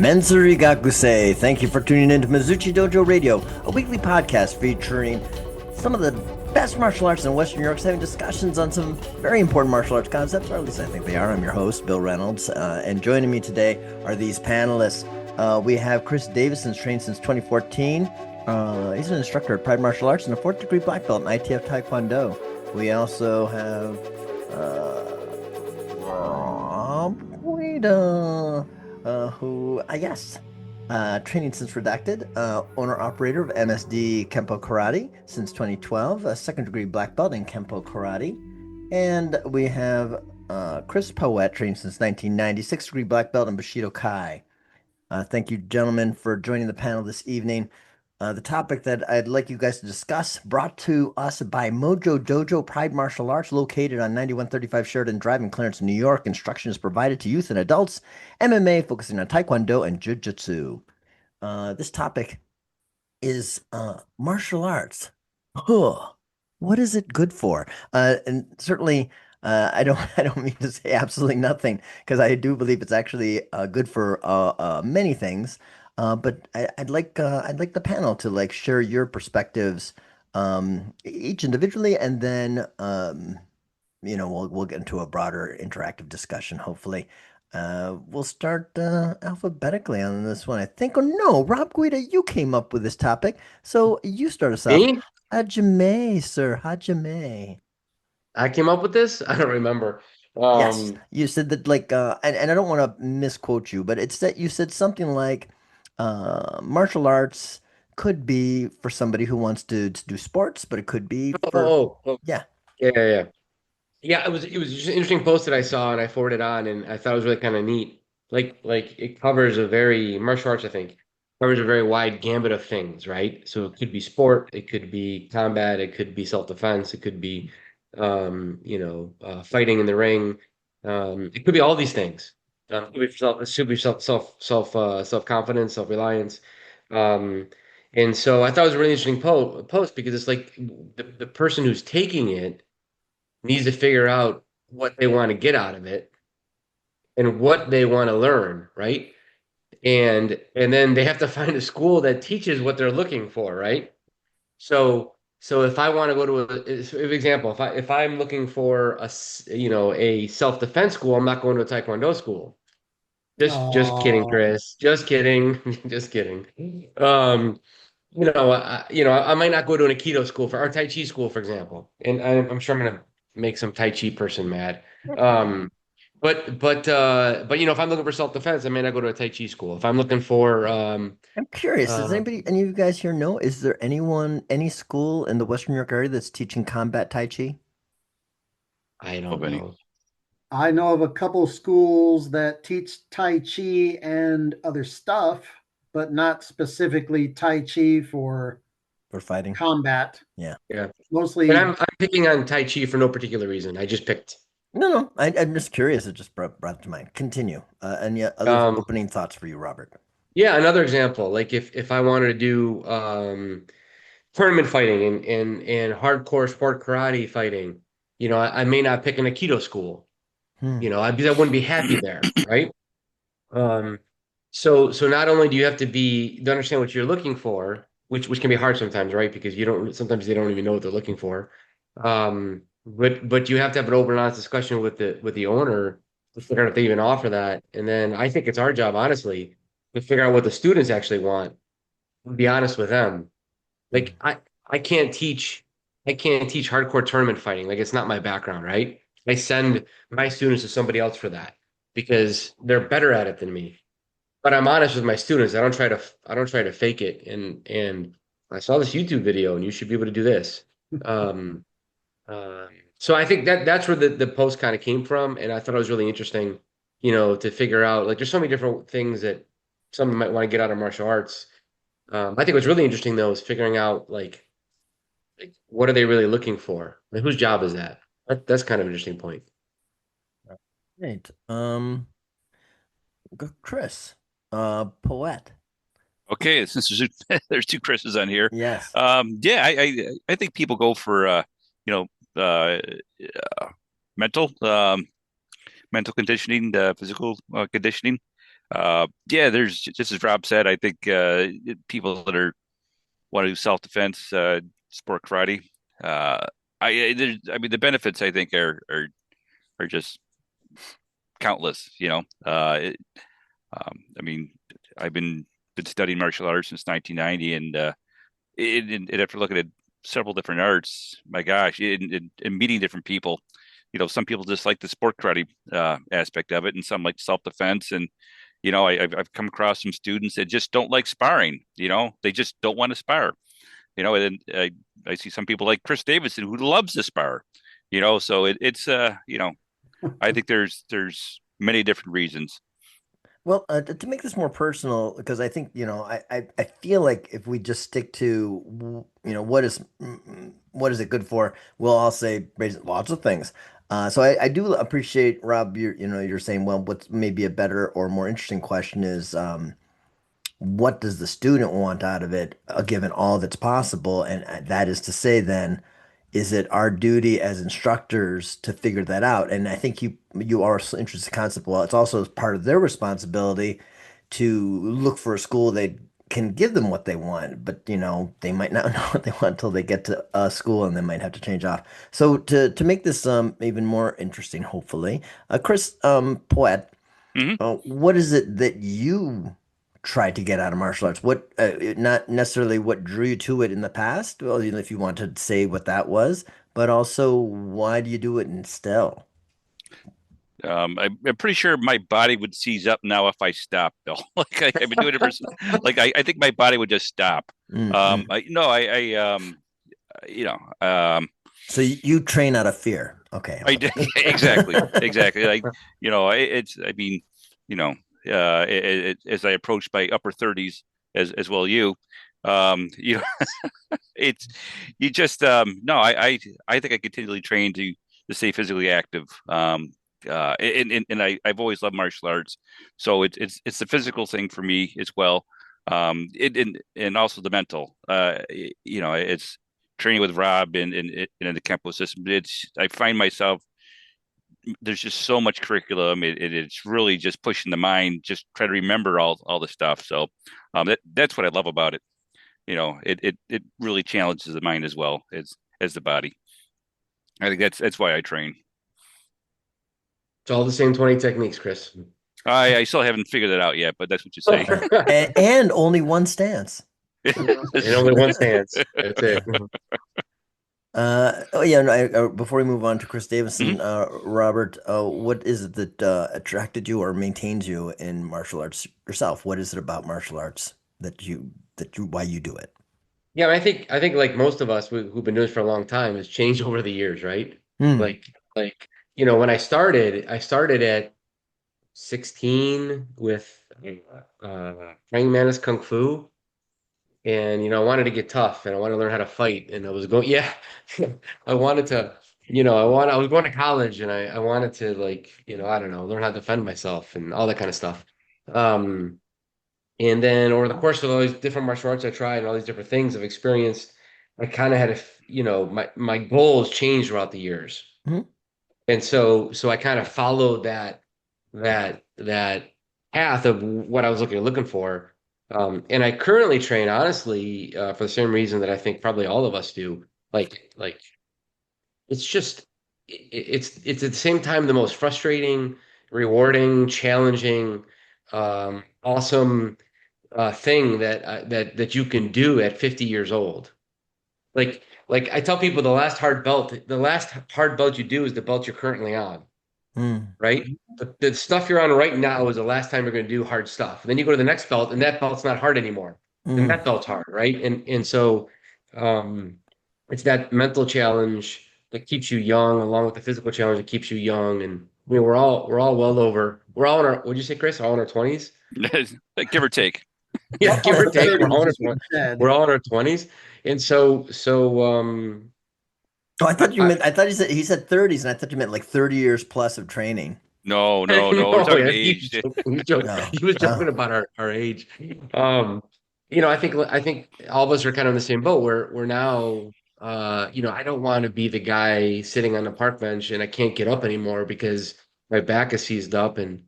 Mensuri Gakusei. Thank you for tuning in to Mizuchi Dojo Radio, a weekly podcast featuring some of the best martial arts in Western New York, having discussions on some very important martial arts concepts, or at least I think they are. I'm your host, Bill Reynolds, and joining me today are these panelists. We have Kris Davison, trained since 2014. He's an instructor at Pride Martial Arts and a 4th degree black belt in ITF Tae Kwon Do. We also have Guida, who, I guess, training since REDACTED, owner-operator of MSD Kenpo Karate since 2012, a 2nd degree black belt in Kenpo Karate. And we have Kris Poette, trained since 1990, 6th degree black belt in Bushido Kai. Thank you, gentlemen, for joining the panel this evening. The topic that I'd like you guys to discuss, brought to us by Mojo Dojo Pride Martial Arts, located on 9135 Sheridan Drive in Clarence, New York. Instruction is provided to youth and adults. MMA, focusing on Taekwondo and Jiu-Jitsu. This topic is martial arts. What is it good for? And certainly, I don't mean to say absolutely nothing, because I do believe it's actually good for many things. But I'd like the panel to share your perspectives, each individually, and then we'll get into a broader interactive discussion. Hopefully, we'll start alphabetically on this one. I think. Oh no, Rob Guida, you came up with this topic, so you start us off. Me? Hajime, sir, Hajime. I came up with this? I don't remember. Yes, you said that and I don't want to misquote you, but it's that you said something like martial arts could be for somebody who wants to do sports, but it could be for yeah. Yeah. Yeah, it was just an interesting post that I saw and I forwarded on and I thought it was really kind of neat. Like it covers a very martial arts, I think, covers a very wide gambit of things, right? So it could be sport, it could be combat, it could be self-defense, it could be fighting in the ring. It could be all these things. It should be self-confidence, self-reliance. And so I thought it was a really interesting post because it's like the person who's taking it needs to figure out what they want to get out of it and what they want to learn, right? And then they have to find a school that teaches what they're looking for, right? So if I want to go to for example, if I'm looking for a self-defense school, I'm not going to a Taekwondo school. Just kidding, Kris. Just kidding. Just kidding. I might not go to an Aikido school or Tai Chi school, for example. And I'm sure I'm gonna make some Tai Chi person mad. But if I'm looking for self-defense, I may not go to a Tai Chi school. If I'm looking for I'm curious, does uh, any of you guys here know, is there any school in the Western New York area that's teaching combat Tai Chi? I don't know. I know of a couple schools that teach Tai Chi and other stuff, but not specifically Tai Chi for fighting. combat. Yeah. Mostly. And I'm picking on Tai Chi for no particular reason. I just picked. No. I'm just curious. It just brought to mind. Continue. And yet, other opening thoughts for you, Robert. Yeah, another example, like if I wanted to do tournament fighting and hardcore sport karate fighting, I may not pick an Aikido school. I wouldn't be happy there, right? So not only do you have to understand what you're looking for, which can be hard sometimes, right? Because sometimes they don't even know what they're looking for. But you have to have an open and honest discussion with the owner to figure out if they even offer that. And then I think it's our job, honestly, to figure out what the students actually want. Be honest with them. Like I can't teach hardcore tournament fighting. Like it's not my background, right? I send my students to somebody else for that because they're better at it than me. But I'm honest with my students. I don't try to fake it. And I saw this YouTube video and you should be able to do this. So I think that's where the post kind of came from. And I thought it was really interesting, to figure out, like, there's so many different things that someone might want to get out of martial arts. I think what's really interesting though is figuring out like what are they really looking for? Like whose job is that? That's kind of an interesting point. Right. Kris, Poette. Okay, since there's two Chris's on here. Yes. Yeah, I think people go for mental conditioning, physical conditioning. Yeah, there's just as Rob said, I think people that are want to do self-defense, sport karate. I mean, the benefits I think are just countless. I mean, I've been studying martial arts since 1990, and after looking at several different arts, my gosh, and meeting different people, some people just like the sport karate aspect of it, and some like self-defense, and I've come across some students that just don't like sparring. They just don't want to spar. And I see some people like Kris Davison who loves to spar. So it's I think there's many different reasons. Well, to make this more personal, because I think, I feel like if we just stick to, what is it good for? We'll all say lots of things. So I do appreciate, Rob, you're saying, well, what's maybe a better or more interesting question is, what does the student want out of it, given all that's possible? And that is to say, then, is it our duty as instructors to figure that out? And I think you are so interested in the concept. Well, it's also part of their responsibility to look for a school that can give them what they want, but they might not know what they want until they get to a school, and they might have to change off. So to make this even more interesting, hopefully, Kris, Poette, Hmm. what is it that you tried to get out of martial arts? What, not necessarily what drew you to it in the past, well, if you want to say what that was, but also why do you do it and still? I'm pretty sure my body would seize up now if I stopped, Bill. Like I've been doing it for, like I think my body would just stop. Mm-mm. I no, I you know, um, So you train out of fear. Okay, I did okay. exactly, exactly. Like it's. I mean, you know, as I approach my upper 30s, as well, it's you just no, I think I continually train to stay physically active. And I've always loved martial arts, so it's the physical thing for me as well. And also the mental. It's training with Rob and in the Kenpo system. I find myself there's just so much curriculum. It's really just pushing the mind, just try to remember all the stuff. So that's what I love about it. It really challenges the mind as well as the body. I think that's why I train. It's all the same 20 techniques, Kris. I still haven't figured it out yet, but that's what you say. And only one stance. In only one stance. That's it. Oh yeah, no, before we move on to Kris Mhm. Davison, Robert, what is it that attracted you or maintains you in martial arts yourself? What is it about martial arts that you why you do it? Yeah, I think like most of us who've been doing this for a long time has changed over the years, right? Hmm. Like when I started at 16 with Praying Mantis Kung Fu, and I wanted to get tough and I wanted to learn how to fight, and I was going, yeah, I wanted to, I was going to college, and I wanted to, like, I don't know, learn how to defend myself and all that kind of stuff. Um, and then over the course of all these different martial arts I tried and all these different things I've experienced, I kind of had my goals changed throughout the years. Hmm. And so I kind of followed that path of what I was looking for. And I currently train, honestly, for the same reason that I think probably all of us do. Like it's just it's at the same time the most frustrating, rewarding, challenging, awesome thing that you can do at 50 years old. Like I tell people, the last hard belt you do is the belt you're currently on, Hmm. right? The stuff you're on right now is the last time you're going to do hard stuff. And then you go to the next belt, and that belt's not hard anymore. Then Hmm. that belt's hard, right? And so um, it's that mental challenge that keeps you young, along with the physical challenge that keeps you young. And I mean, we're all in our, what'd you say, Kris? All in our 20s? Give or take. Yeah, give or Upper take. 30s, as you said. We're all in our 20s. And so Oh, I thought you I meant. I thought he said 30s, and I thought you meant like 30 years plus of training. No, no, no. We're no, talking yeah, age. No. he was joking Oh. about our age. Um, I think all of us are kind of in the same boat. We're now I don't want to be the guy sitting on the park bench and I can't get up anymore because my back is seized up, and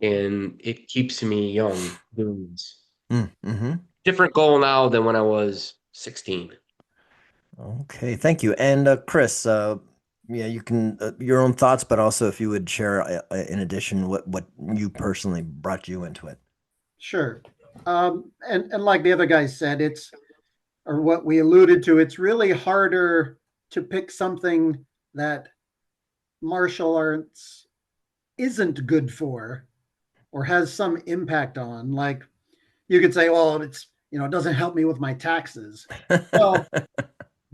and it keeps me young doing this. Mm-hmm. Different goal now than when I was 16. Okay, thank you. And Kris, yeah, you can your own thoughts, but also if you would share in addition what you personally brought you into it. Sure. And like the other guy said, or what we alluded to, it's really harder to pick something that martial arts isn't good for or has some impact on. Like you could say, well, it doesn't help me with my taxes. Well,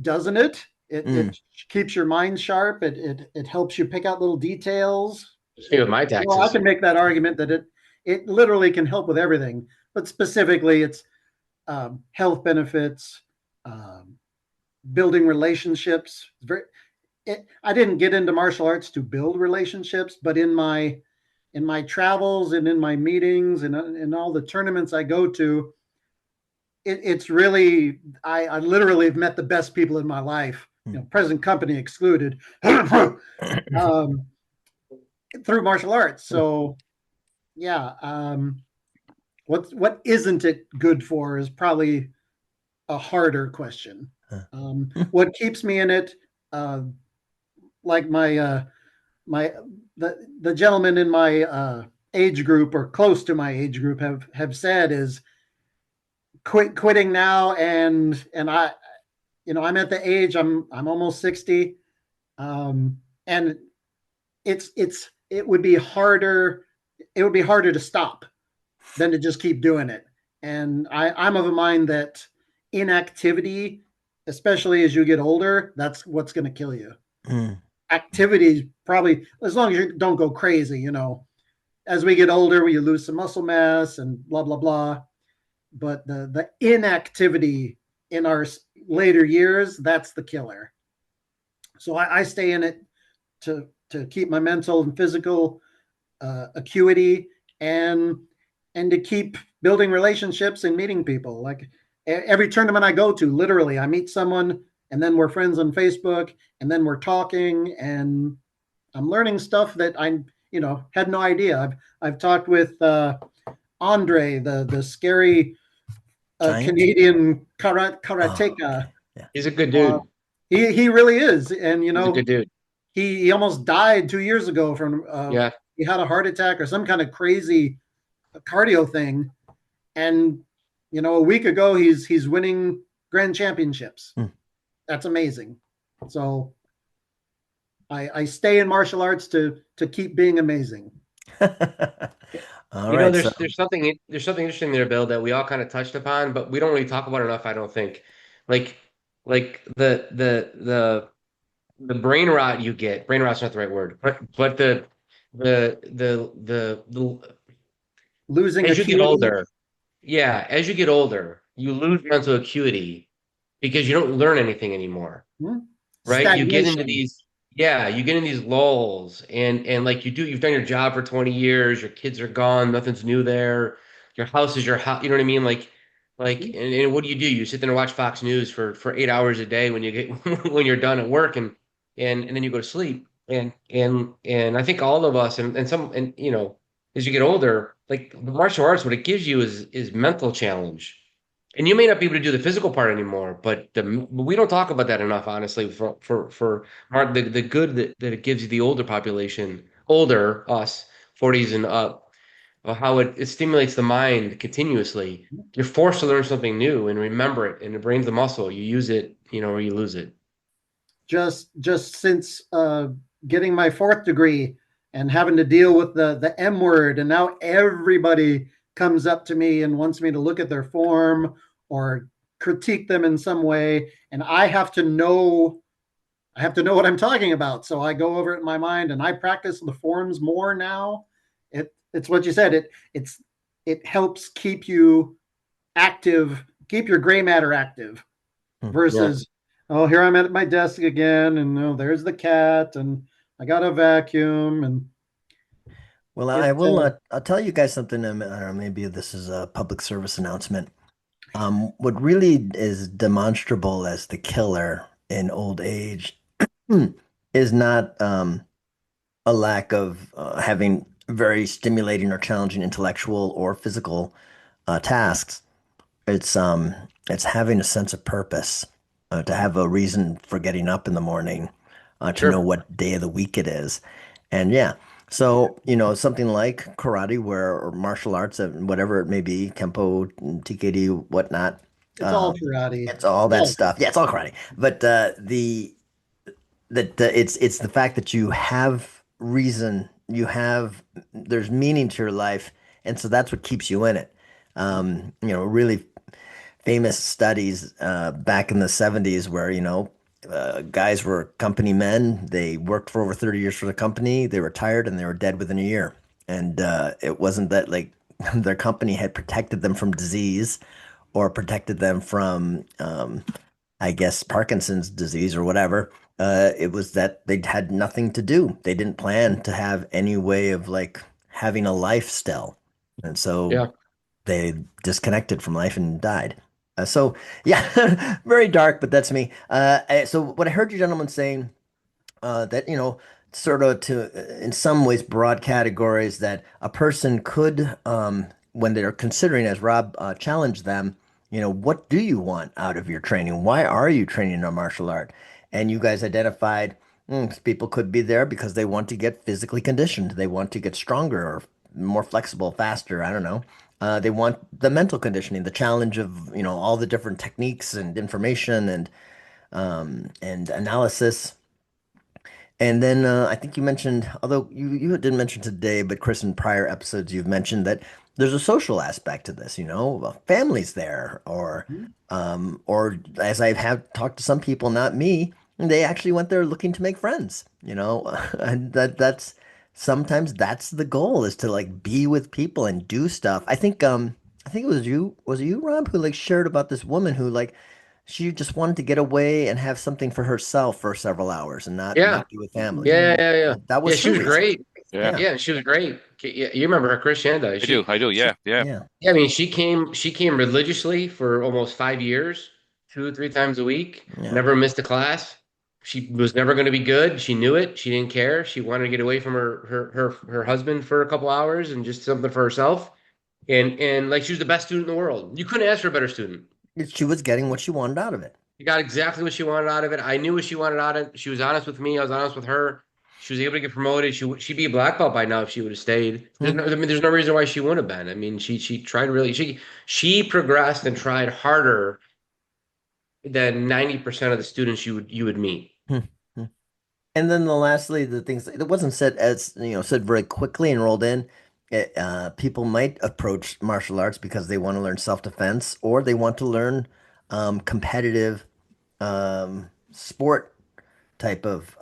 doesn't it? It Mm, it keeps your mind sharp. It helps you pick out little details. Just me with my Well, I taxes. can make that argument that it literally can help with everything, but specifically, it's health benefits, um, building relationships. I didn't get into martial arts to build relationships, but in my travels and in my meetings and in all the tournaments I go to, it's really I literally have met the best people in my life, present company excluded, um, through martial arts. So yeah, what isn't it good for is probably a harder question. What keeps me in it, uh, like my the gentlemen in my age group or close to my age group have said is quitting now, and I'm at the age I'm almost 60, and it would be harder to stop than to just keep doing it. And I'm of a mind that inactivity, especially as you get older, that's what's going to kill you. mm. Activity probably, as long as you don't go crazy. As we get older, we lose some muscle mass and blah blah blah. But the inactivity in our later years, that's the killer. So I stay in it to keep my mental and physical acuity, and to keep building relationships and meeting people. Like every tournament I go to, literally, I meet someone, and then we're friends on Facebook, and then we're talking, and I'm learning stuff that I had no idea. I've talked with Andre, the scary Giant? Canadian Oh, karateka. okay. Yeah. He's a good Uh, dude. he really is, and He's a good dude. he almost died 2 years ago from Yeah. he had a heart attack or some kind of crazy cardio thing, and a week ago he's winning grand championships. Mm. That's amazing. So I stay in martial arts to keep being amazing. All right. So, There's something interesting there, Bill, that we all kind of touched upon, but we don't really talk about enough, I don't think. Like like the brain rot you get. Brain rot's not the right word, but the Losing as you get acuity. older, yeah, as you get older, you lose mental acuity because you don't learn anything anymore, right? You get into Stagnation. these, yeah, you get in these lulls, and like you've done your job for 20 years, your kids are gone, nothing's new there, your house is your house, you know what I mean? And what do? You sit there and watch Fox News for 8 hours a day when you get when you're done at work, and then you go to sleep. And I think all of us, and as you get older, like the martial arts, what it gives you is mental challenge. And you may not be able to do the physical part anymore, but we don't talk about that enough, honestly. For Mark, the good that it gives you the older population, older us, 40s and up, how it stimulates the mind continuously. You're forced to learn something new and remember it, and it brains the muscle. You use it, or you lose it. Just since getting my fourth degree and having to deal with the M word, and now everybody comes up to me and wants me to look at their form or critique them in some way, and I have to know what I'm talking about. So I go over it in my mind, and I practice the forms more now. It's what you said. It helps keep you active, keep your gray matter active, Yeah. versus, oh, here I'm at my desk again, and oh, there's the cat, and I got a vacuum, and well, I it will. I'll tell you guys something. I don't know, maybe this is a public service announcement. What really is demonstrable as the killer in old age is not a lack of having very stimulating or challenging intellectual or physical tasks. It's um it's having a sense of purpose, to have a reason for getting up in the morning, to know Sure. what day of the week it is. And yeah, so something like karate where or martial arts, whatever it may be, kempo, TKD, whatnot. It's all Um, karate. it's all It's that all stuff. Yeah, it's all karate. But it's the fact that you have reason, there's meaning to your life, and so that's what keeps you in it. Really famous studies back in the 70s where guys were company men. They worked for over 30 years for the company. They retired and they were dead within a year. And it wasn't that like their company had protected them from disease or protected them from I guess Parkinson's disease or whatever. It was that they had nothing to do. They didn't plan to have any way of like having a life still. And so Yeah. they disconnected from life and died. So yeah, very dark, but that's me. So what I heard you gentlemen saying, that sort of in some ways broad categories that a person could, when they're considering, as Rob challenged them, what do you want out of your training? Why are you training a martial art? And you guys identified, people could be there because they want to get physically conditioned. They want to get stronger or more flexible, faster. I don't know. They want the mental conditioning, the challenge of, all the different techniques and information and analysis. And then I think you mentioned, although you didn't mention today, but Chris, in prior episodes, you've mentioned that there's a social aspect to this, families there, or as I have talked to some people, not me, they actually went there looking to make friends, and that's sometimes that's the goal is to like be with people and do stuff. I think was it you, Rob, who like shared about this woman who like she just wanted to get away and have something for herself for several hours and not Yeah. be with family. Yeah. Yeah. Yeah. That Yeah. was She her was reason. great. Yeah, Yeah. Yeah, she was great. Yeah, you remember her, Chris Shanda. I do. She, Yeah, yeah. Yeah. yeah, I mean, she came religiously for almost 5 years, 2 or 3 times a week, Yeah. never missed a class. She was never going to be good. She knew it. She didn't care. She wanted to get away from her husband for a couple hours and just something for herself. And like she was the best student in the world. You couldn't ask for a better student. She was getting what she wanted out of it. She got exactly what she wanted out of it. I knew what she wanted out of it. She was honest with me. I was honest with her. She was able to get promoted. She'd be a black belt by now if she would have stayed. Hmm. There's no reason why she wouldn't have been. I mean, she tried really. She progressed and tried harder than 90% of the students you would meet. Hmm. Hmm. And then lastly, the things it wasn't said as said very quickly and rolled in. People might approach martial arts because they want to learn self-defense or they want to learn competitive sport type of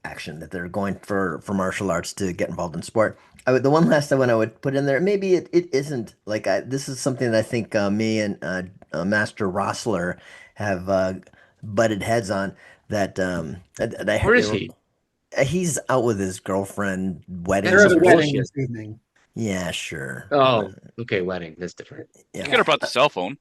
action that they're going for martial arts to get involved in sport. The one last one I would put in there, maybe it isn't like this is something that I think me and Master Rossler have butted heads on that I Where heard is he? he's out with his girlfriend That's They're wedding. at some a wedding bullshit. this evening. Yeah, sure. Oh, okay, wedding. That's different. You Yeah. could have brought the cell phone.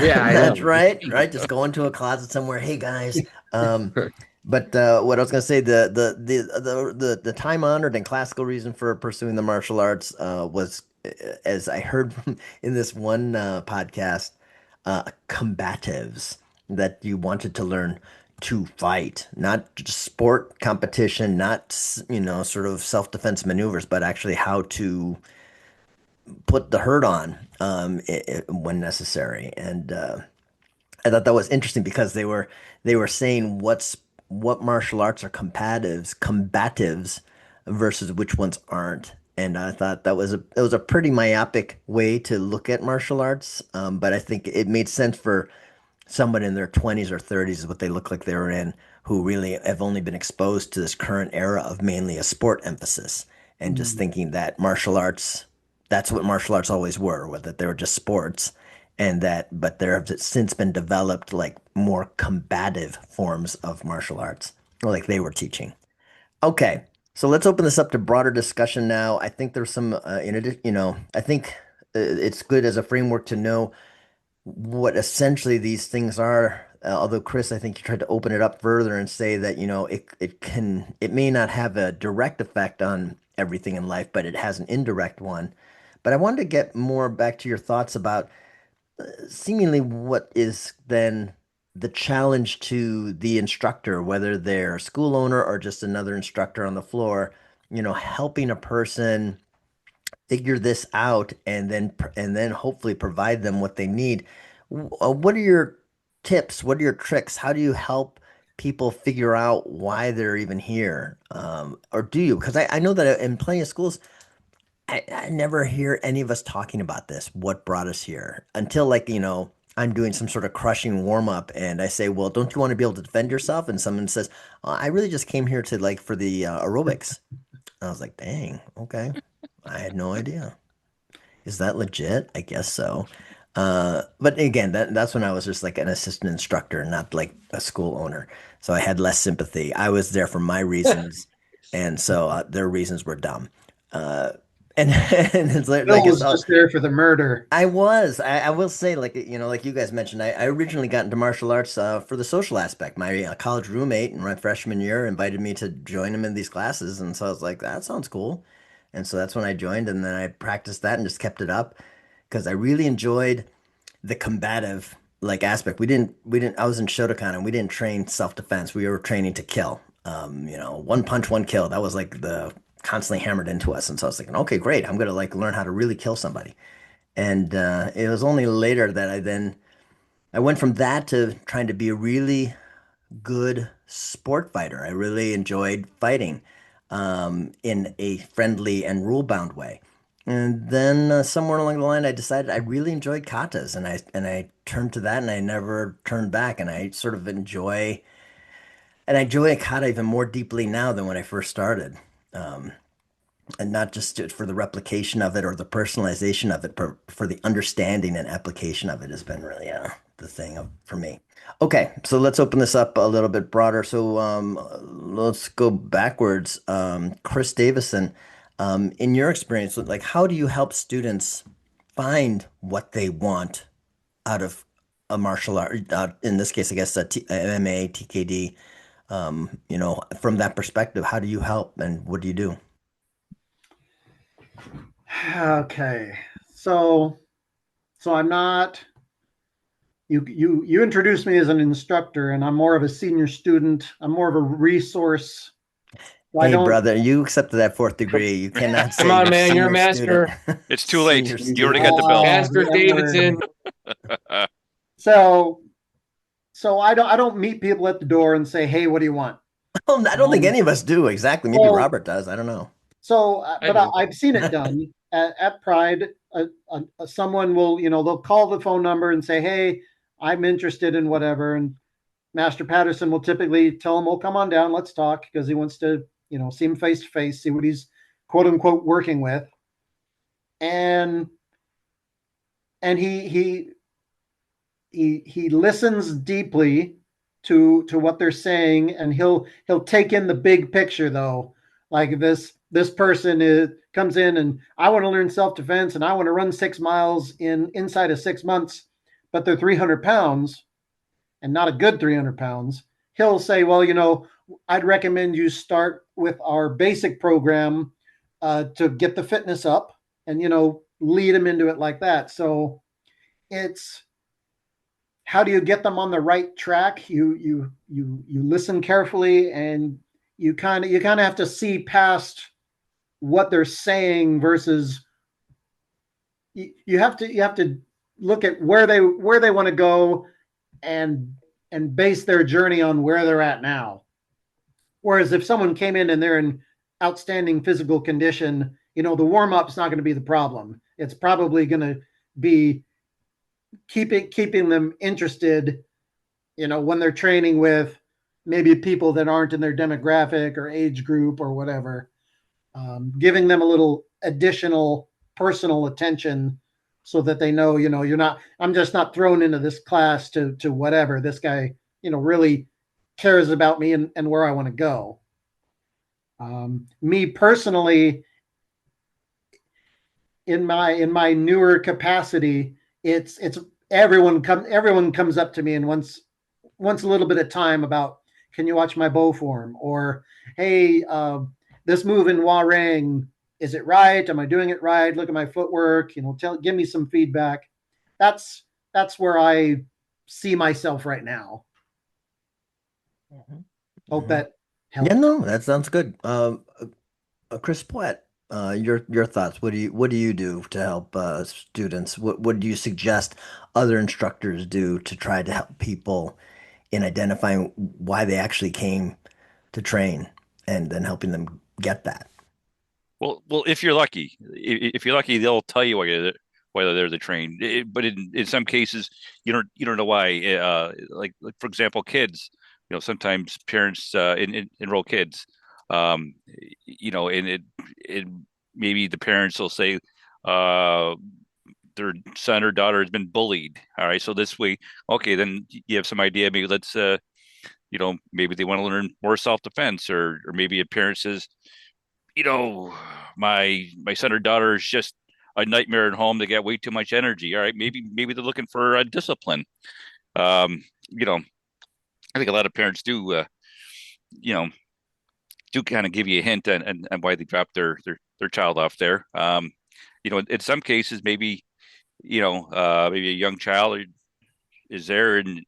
Yeah, I That's know. right, right. Just go into a closet somewhere. Hey guys, but what I was gonna say, the time honored and classical reason for pursuing the martial arts was, as I heard in this one podcast, combatives that you wanted to learn to fight, not just sport competition, not sort of self-defense maneuvers, but actually how to put the hurt on when necessary. And I thought that was interesting because they were saying what martial arts are combatives versus which ones aren't. And I thought that was a pretty myopic way to look at martial arts. But I think it made sense for someone in their 20s or 30s is what they look like they were in, who really have only been exposed to this current era of mainly a sport emphasis and just Mm. thinking that martial arts, that's what martial arts always were, that they were just sports. And but there have since been developed like more combative forms of martial arts, like they were teaching. Okay, so let's open this up to broader discussion now. I think there's some, in addition, I think it's good as a framework to know what essentially these things are. Although Chris, I think you tried to open it up further and say that it may not have a direct effect on everything in life, but it has an indirect one. But I wanted to get more back to your thoughts about seemingly what is then the challenge to the instructor, whether they're a school owner or just another instructor on the floor, helping a person figure this out and then hopefully provide them what they need. What are your tips? What are your tricks? How do you help people figure out why they're even here? Or do you? Because I know that in plenty of schools, I never hear any of us talking about this, what brought us here, until I'm doing some sort of crushing warm up and I say, well, don't you want to be able to defend yourself? And someone says, oh, I really just came here to for the aerobics. I was like, dang, okay. I had no idea. Is that legit? I guess so. But again, that's when I was just like an assistant instructor, not like a school owner. So I had less sympathy. I was there for my reasons, and so their reasons were dumb. And, and it's like, Bill was just there for the murder. I was. I will say, like you guys mentioned, I originally got into martial arts for the social aspect. My college roommate in my freshman year invited me to join him in these classes, and so I was like, that sounds cool. And so that's when I joined, and then I practiced that and just kept it up because I really enjoyed the combative aspect. I was in Shotokan and we didn't train self-defense. We were training to kill. One punch, one kill. That was like the constantly hammered into us. And so I was thinking, okay, great. I'm gonna learn how to really kill somebody. And it was only later that I went from that to trying to be a really good sport fighter. I really enjoyed fighting in a friendly and rule-bound way. And then somewhere along the line, I decided I really enjoyed katas, and I turned to that, and I never turned back. And I sort of enjoy a kata even more deeply now than when I first started. And not just for the replication of it or the personalization of it, but for the understanding and application of it has been really the thing for me. Okay, so let's open this up a little bit broader. So let's go backwards. Kris Davison, in your experience, how do you help students find what they want out of a martial art? In this case, I guess MMA, TKD. From that perspective, how do you help and what do you do? Okay, so I'm not. You introduced me as an instructor, and I'm more of a senior student. I'm more of a resource. Hey, brother, you accepted that fourth degree. You cannot say come on, man, you're a master. Student. It's too late. You already got the belt. Master Davidson. So I don't meet people at the door and say, "Hey, what do you want?" I don't think any of us do exactly. Maybe Robert does. I don't know. So, but I've seen it done at Pride. Someone will, they'll call the phone number and say, "Hey, I'm interested in whatever." And Master Patterson will typically tell them, "Well, come on down, let's talk," because he wants to, see him face to face, see what he's quote unquote working with. And he listens deeply to what they're saying, and he'll take in the big picture though. Like this person comes in and I want to learn self-defense and I want to run 6 miles inside of 6 months, but they're 300 pounds and not a good 300 pounds. He'll say, well, I'd recommend you start with our basic program to get the fitness up and, lead them into it like that. So it's, how do you get them on the right track? You listen carefully, and you kind of have to see past what they're saying versus you have to look at where they want to go and base their journey on where they're at now. Whereas if someone came in and they're in outstanding physical condition, the warm-up's not going to be the problem. It's probably going to be keeping them interested, when they're training with maybe people that aren't in their demographic or age group or whatever, giving them a little additional personal attention so that they know, I'm just not thrown into this class to whatever. This guy, really cares about me and where I want to go. Me personally, in my newer capacity, it's everyone comes up to me and wants a little bit of time about, can you watch my bow form? Or, hey, this move in Warang, is it right? Am I doing it right? Look at my footwork, give me some feedback. That's where I see myself right now. Hope that helps. Yeah, no, that sounds good. Kris Poette, your thoughts. What do you do to help students? What do you suggest other instructors do to try to help people in identifying why they actually came to train and then helping them get that? Well, if you're lucky, they'll tell you whether they're the train. But in some cases, you don't know why. Like for example, kids. Sometimes parents enroll kids. And it maybe the parents will say their son or daughter has been bullied. All right, so this way, okay, then you have some idea. Maybe let's maybe they want to learn more self-defense, or maybe a parent says, my son or daughter is just a nightmare at home. They got way too much energy. All right, maybe they're looking for a discipline. I think a lot of parents do kind of give you a hint on why they dropped their child off there. In some cases, maybe a young child is there and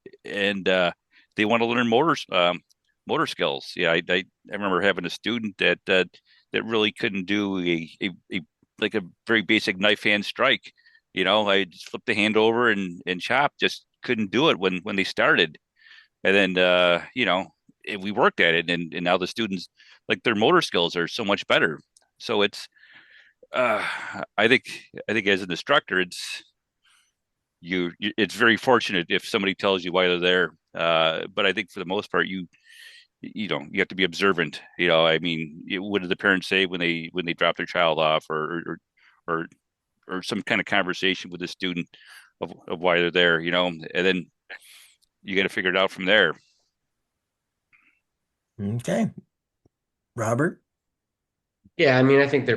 they want to learn motor skills. Yeah, I remember having a student that really couldn't do like a very basic knife hand strike. I just flipped the hand over and chop, just couldn't do it when they started. And then we worked at it, and now the students, like, their motor skills are so much better. So it's I think as an instructor, it's very fortunate if somebody tells you why they're there. But I think for the most part, you have to be observant. I mean, what did the parents say when they drop their child off, or some kind of conversation with the student of why they're there, and then you got to figure it out from there. Okay. Robert? Yeah, I mean, I think they're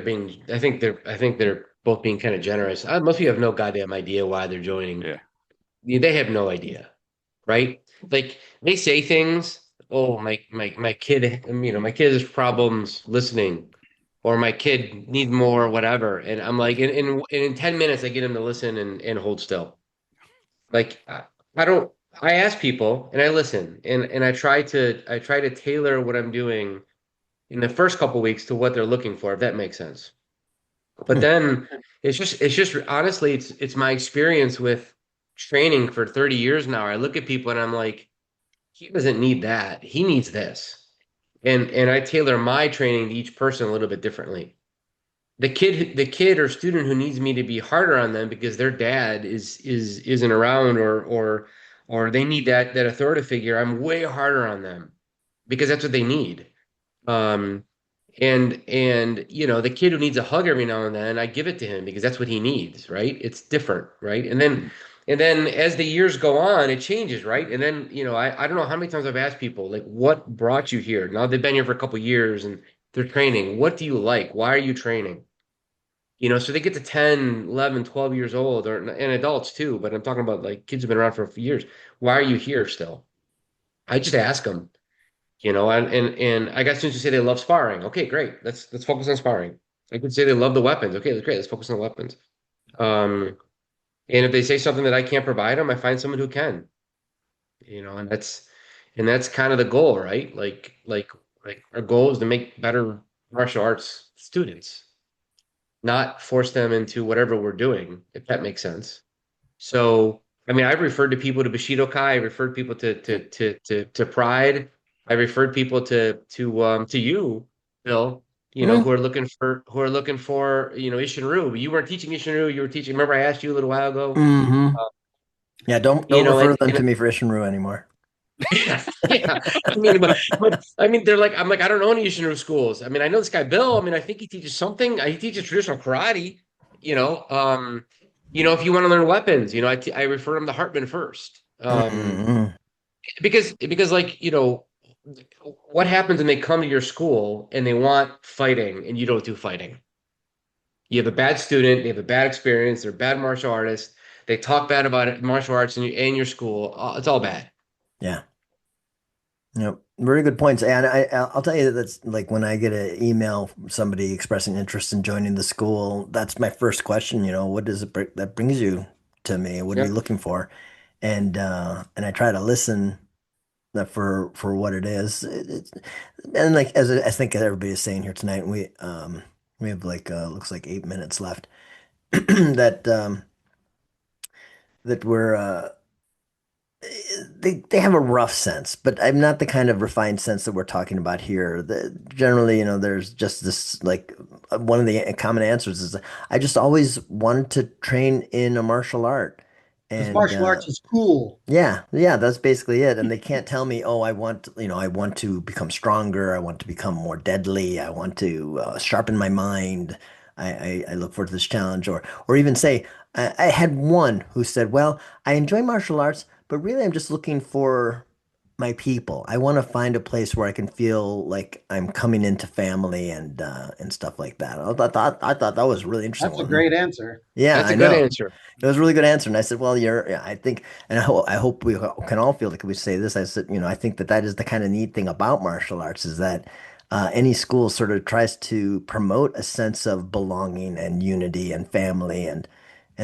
both being kind of generous. Most people have no goddamn idea why they're joining. Yeah. They have no idea, right? Like, they say things, oh, my kid, my kid has problems listening, or my kid needs more, whatever. And I'm like, in 10 minutes, I get him to listen and hold still. Like, I ask people and I listen, and I try to tailor what I'm doing in the first couple weeks to what they're looking for, if that makes sense. But then it's just honestly, it's my experience with training for 30 years now. I look at people and I'm like, he doesn't need that. He needs this. And I tailor my training to each person a little bit differently. The kid or student who needs me to be harder on them because their dad isn't around, or they need that authority figure, I'm way harder on them because that's what they need. And the kid who needs a hug every now and then, I give it to him because that's what he needs, right? It's different, right? And then as the years go on, it changes, right? And then, I don't know how many times I've asked people, like, what brought you here? Now they've been here for a couple of years and they're training. What do you like? Why are you training? So they get to 10, 11, 12 years old, and adults too, but I'm talking about like kids who've been around for a few years. Why are you here still? I just ask them, and I got students who say they love sparring. Okay, great. Let's focus on sparring. I could say they love the weapons. Okay, that's great. Let's focus on the weapons. And if they say something that I can't provide them, I find someone who can. And that's kind of the goal, right? Like our goal is to make better martial arts students, not force them into whatever we're doing, if that makes sense. So, I mean, I've referred to people to Bushido Kai. I referred people to Pride. I referred people to you, Bill. Who are looking for Isshin-ryu. You weren't teaching Isshin-ryu. You were teaching. Remember, I asked you a little while ago. Yeah, don't refer them to me for Isshin-ryu anymore. Yeah. I mean, but I mean, I'm like, I don't know any Isshin-ryu schools. I mean, I know this guy Bill. I mean, I think he teaches something. He teaches traditional karate. If you want to learn weapons, I refer them to Hartman first. Because like, what happens when they come to your school and they want fighting and you don't do fighting? You have a bad student, they have a bad experience, they're a bad martial artist, they talk bad about it, martial arts in your school. It's all bad. Yeah. Yep, very good points. And I'll tell you that that's like when I get an email from somebody expressing interest in joining the school, that's my first question, what does it that brings you to me? What are Yeah. you looking for? And I try to listen for what it is. And like as I think everybody is saying here tonight, we have like looks like 8 minutes left that that we're they have a rough sense, but I'm not the kind of refined sense that we're talking about here. Generally, there's just this like one of the common answers is I just always wanted to train in a martial art, Because and martial arts is cool. yeah, that's basically it. And they can't tell me, oh, I want to become stronger. I want to become more deadly. I want to sharpen my mind. I look forward to this challenge, or even say, I had one who said, well, I enjoy martial arts, but really I'm just looking for my people. I want to find a place where I can feel like I'm coming into family and stuff like that. I thought that was a really interesting That's a one. great answer. Yeah, That's a I good know. answer. It was a really good answer. And I said, well, yeah, I think, and I hope we can all feel like we say this. I said, I think that is the kind of neat thing about martial arts is that any school sort of tries to promote a sense of belonging and unity and family and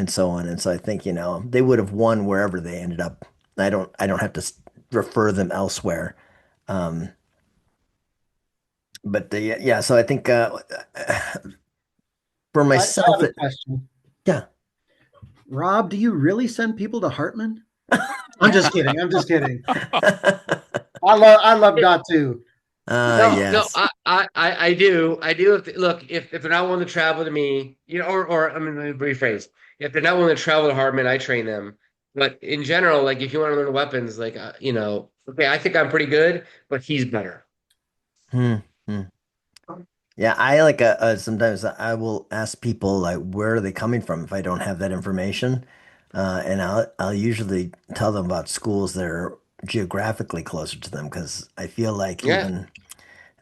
so on. And so I think, they would have won wherever they ended up. I don't have to refer them elsewhere. Um, but yeah, so I think for I myself, have a question. yeah. Rob, do you really send people to Hartman? I'm just kidding. I'm just kidding. I love Dot too. No, Yes. I do. I do. Look, if they're not willing to travel to me, or I mean, let me rephrase. If they're not willing to travel to Hartman, I train them. But in general, like if you want to learn weapons, like okay, I think I'm pretty good, but he's better. Hmm. Hmm. Yeah, I like sometimes I will ask people like where are they coming from if I don't have that information, and I'll usually tell them about schools that are geographically closer to them because I feel like Yeah. even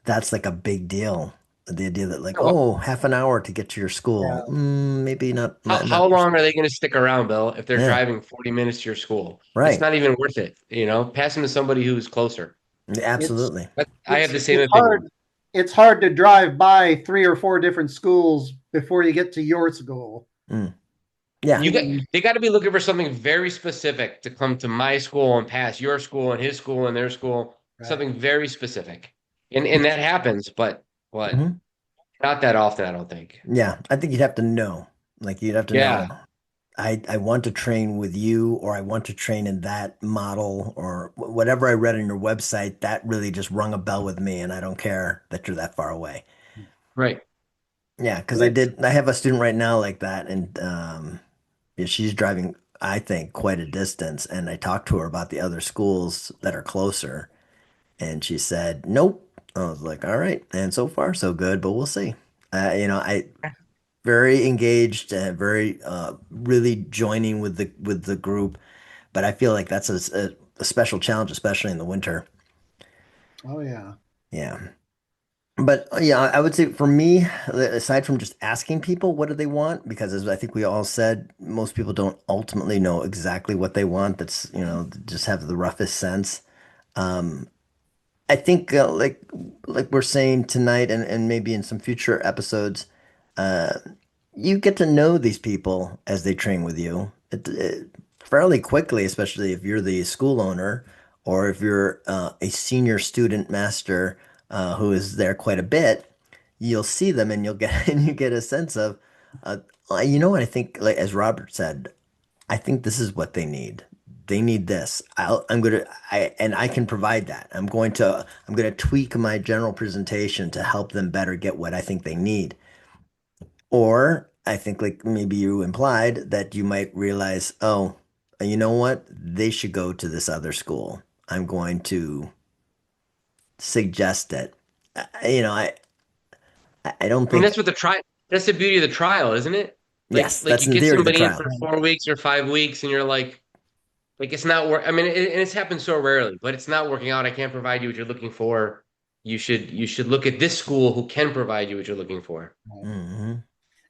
that's like a big deal. The idea that like Well, half an hour to get to your school, Yeah. maybe not how your long school. are they going to stick around, Bill, if they're Yeah, driving 40 minutes to your school? It's right. not even worth it. Pass them to somebody who's closer. It's Absolutely. But I have it's the same it's opinion. hard. It's hard to drive by 3 or 4 different schools before you get to your school. Mm. I Yeah, mean, They got to be looking for something very specific to come to my school and pass your school and his school and their school. right. Something very specific, and that happens, but Mhm. not that often, I don't think. Yeah. I think you'd have to know, like you'd have to know. Yeah, I want to train with you, or I want to train in that model, or whatever I read on your website. That really just rung a bell with me, and I don't care that you're that far away. right. Yeah, because It's I have a student right now like that, and yeah, she's driving, I think, quite a distance. And I talked to her about the other schools that are closer, and she said, nope. I was like, all right. And so far, so good, but we'll see. I very engaged and very really joining with the group. But I feel like that's a special challenge, especially in the winter. oh yeah. Yeah. But yeah, I would say for me, aside from just asking people what do they want, because as I think we all said, most people don't ultimately know exactly what they want. That's, just have the roughest sense. Um, I think like we're saying tonight and maybe in some future episodes, uh, you get to know these people as they train with you fairly quickly, especially if you're the school owner or if you're a senior student master who is there quite a bit. You'll see them and you'll get and you get a sense of, you know what I think. Like as Robert said, I think this is what they need. They need this. I can provide that. I'm gonna tweak my general presentation to help them better get what I think they need. Or I think, like maybe you implied, that you might realize, oh, you know what? They should go to this other school. I'm going to suggest it. You know, I don't I mean, think, that's the beauty of the trial, isn't it? Like yes, like that's you in get theory the somebody in trial. for 4 weeks or 5 weeks, and you're like it's not work. I mean, and it's happened so rarely, but it's not working out. I can't provide you what you're looking for. You should look at this school who can provide you what you're looking for. Hmm.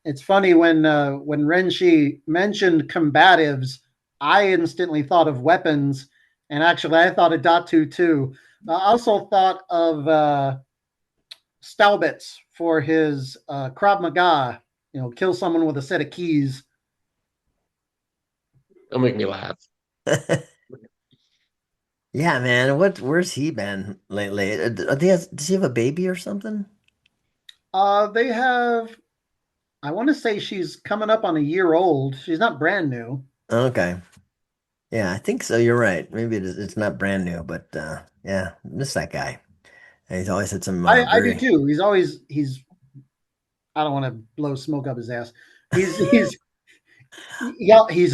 It's funny when Renshi mentioned combatives, I instantly thought of weapons, and actually I thought of Datu too. I also thought of Staubitz for his Krav Maga, kill someone with a set of keys. It'll make me laugh. Yeah, man. Where's he been lately? Does he have a baby or something? They have, I want to say she's coming up on a year old. She's not brand new. Okay. Yeah, I think so. You're right. Maybe it's not brand new, but yeah, miss that guy. And he's always had some I do very too. He's I don't want to blow smoke up his ass. He's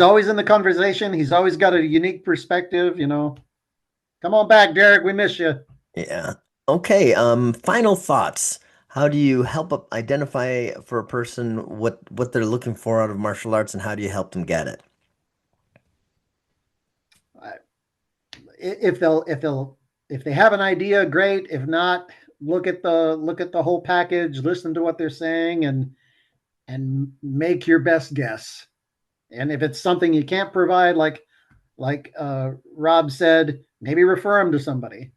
always in the conversation. He's always got a unique perspective, Come on back, Derek. We miss you. yeah. Okay. Final thoughts. How do you help identify for a person what they're looking for out of martial arts, and how do you help them get it? If they have an idea, great. If not, look at the whole package, listen to what they're saying, and make your best guess. And if it's something you can't provide, like Rob said, maybe refer them to somebody.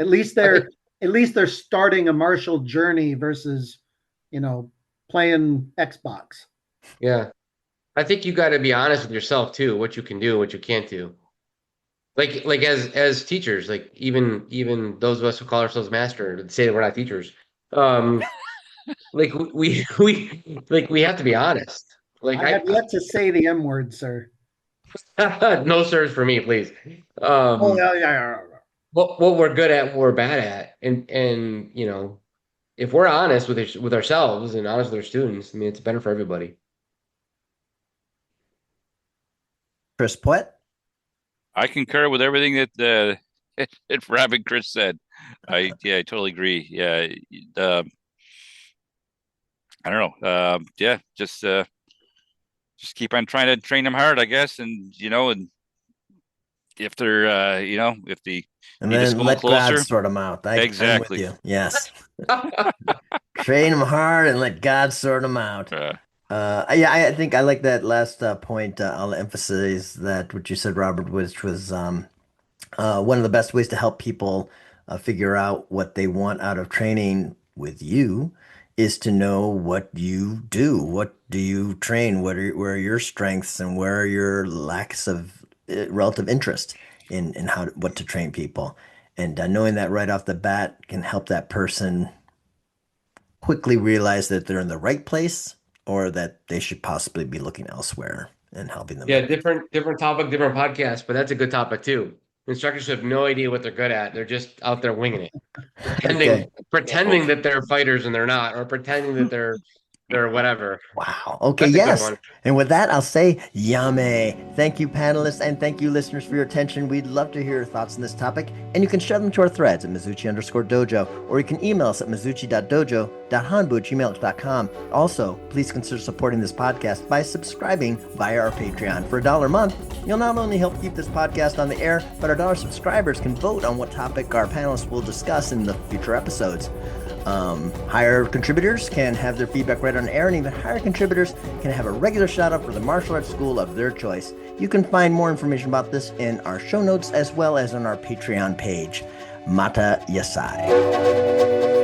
At least they're starting a martial journey versus, playing Xbox. Yeah. I think you got to be honest with yourself too, what you can do, what you can't do. Like as teachers, like even those of us who call ourselves master say that we're not teachers. Like we have to be honest. Like I have yet to say the M word, sir. no sirs for me, please. Oh yeah. What we're good at, what we're bad at, and if we're honest with ourselves and honest with our students, I mean, it's better for everybody. Chris Poette? I concur with everything that Rob and Chris said. I totally agree. Yeah, I don't know. Yeah, just keep on trying to train them hard, I guess, and and if they're if they And need to then school let closer, God sort them out. exactly. I'm with you. Yes. Train them hard and let God sort them out. Yeah, I think I like that last point. I'll emphasize that what you said, Robert, which was one of the best ways to help people figure out what they want out of training with you is to know what you do. What do you train? Where are your strengths and where are your lacks of relative interest in what to train people? And knowing that right off the bat can help that person quickly realize that they're in the right place or that they should possibly be looking elsewhere and helping them. Yeah, different topic, different podcast, but that's a good topic too. Instructors have no idea what they're good at. They're just out there winging it, pretending that they're fighters and they're not, or pretending that they're whatever. Wow. Okay. That's a good Yes. one. And with that, I'll say yame. Thank you, panelists, and thank you, listeners, for your attention. We'd love to hear your thoughts on this topic, and you can share them to our threads at Mizuchi_dojo, or you can email us at mizuchi.dojo.hanbu@gmail.com. Also, please consider supporting this podcast by subscribing via our Patreon. For $1 a month, you'll not only help keep this podcast on the air, but our dollar subscribers can vote on what topic our panelists will discuss in the future episodes. Higher contributors can have their feedback read on air, and even higher contributors can have a regular shout out for the martial arts school of their choice. You can find more information about this in our show notes as well as on our Patreon page. Mata Yasai.